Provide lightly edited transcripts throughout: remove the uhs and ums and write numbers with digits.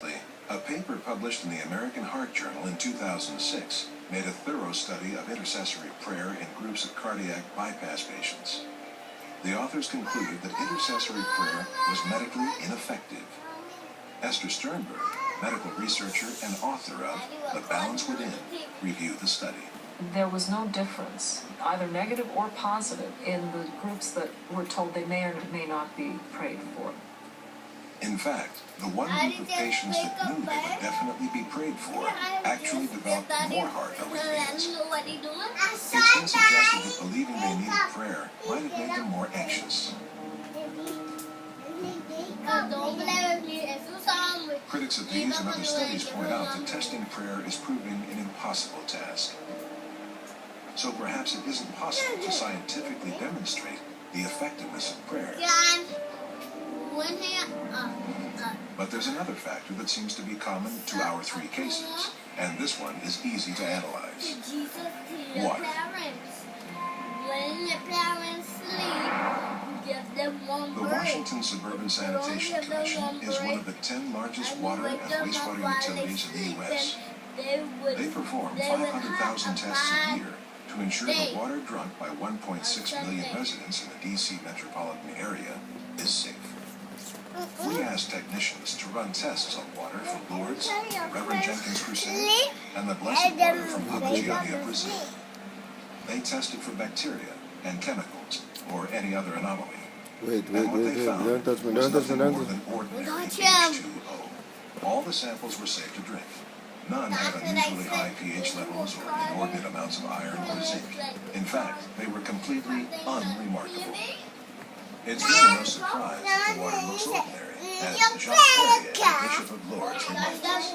A paper published in the American Heart Journal in 2006 made a thorough study of intercessory prayer in groups of cardiac bypass patients. The authors concluded that intercessory prayer was medically ineffective. Esther Sternberg, medical researcher and author of The Balance Within, reviewed the study. There was no difference, either negative or positive, in the groups that were told they may or may not be prayed for. In fact, the one group of patients that knew they would definitely be prayed for actually developed more heart arrhythmias. It's been suggested that believing they needed prayer might have made them more anxious. Critics of these and other studies point out that testing prayer is proving an impossible task. So perhaps it isn't possible to scientifically demonstrate the effectiveness of prayer. But there's another factor that seems to be common to our three cases, and this one is easy to analyze. Water. The Washington Suburban Sanitation Commission is one of the 10 largest water and wastewater utilities in the U.S. They perform 500,000 tests a year to ensure the water drunk by 1.6 million residents in the D.C. metropolitan area is safe. We asked technicians to run tests on water from Lourdes, the Reverend Jenkins Crusade, and the Blessed Water from Apagiania, Brazil. They tested for bacteria and chemicals, or any other anomaly. And what they found was nothing more than ordinary H2O. All the samples were safe to drink. None had unusually high pH levels or inordinate amounts of iron or zinc. In fact, they were completely unremarkable. It's really no surprise that the water looks ordinary, as Jacques Ferrier, Bishop of Lourdes, reminds us.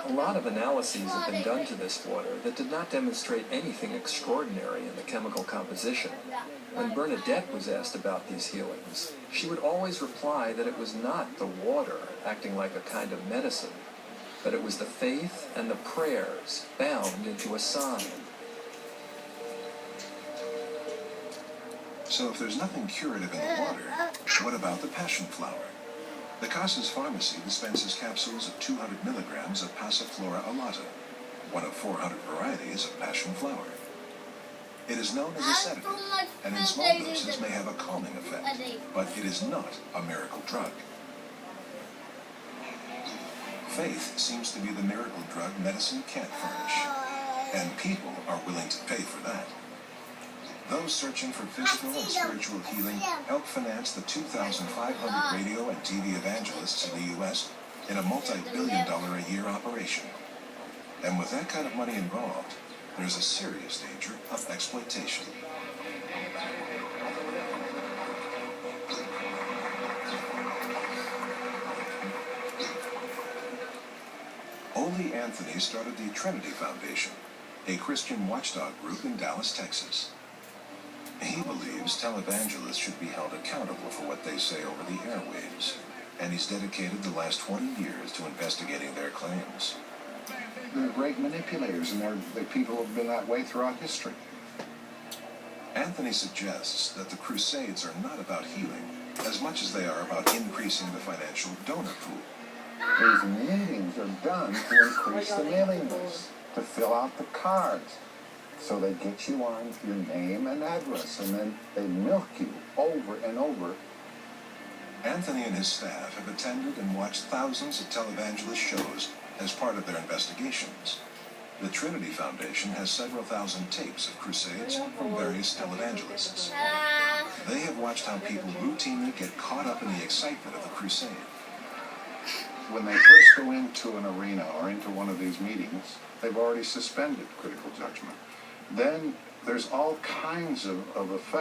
A lot of analyses have been done to this water that did not demonstrate anything extraordinary in the chemical composition. When Bernadette was asked about these healings, she would always reply that it was not the water acting like a kind of medicine, but it was the faith and the prayers bound into a sign. So if there's nothing curative in the water, what about the passion flower? The Casas Pharmacy dispenses capsules of 200 milligrams of Passiflora alata, one of 400 varieties of passion flower. It is known as a sedative, and in small doses may have a calming effect, but it is not a miracle drug. Faith seems to be the miracle drug medicine can't furnish, and people are willing to pay for that. Those searching for physical and spiritual healing help finance the 2,500 radio and TV evangelists in the U.S. in a multi-billion-dollar-a-year operation. And with that kind of money involved, there's a serious danger of exploitation. Ole Anthony started the Trinity Foundation, a Christian watchdog group in Dallas, Texas. He believes televangelists should be held accountable for what they say over the airwaves, and he's dedicated the last 20 years to investigating their claims. They're great manipulators, and they're people who have been that way throughout history. Anthony suggests that the Crusades are not about healing as much as they are about increasing the financial donor pool. These meetings are done to increase the mailing list, to fill out the cards. So they get you on your name and address, and then they milk you over and over. Anthony and his staff have attended and watched thousands of televangelist shows as part of their investigations. The Trinity Foundation has several thousand tapes of crusades from various televangelists. They have watched how people routinely get caught up in the excitement of the crusade. When they first go into an arena or into one of these meetings, they've already suspended critical judgment. Then there's all kinds of effects.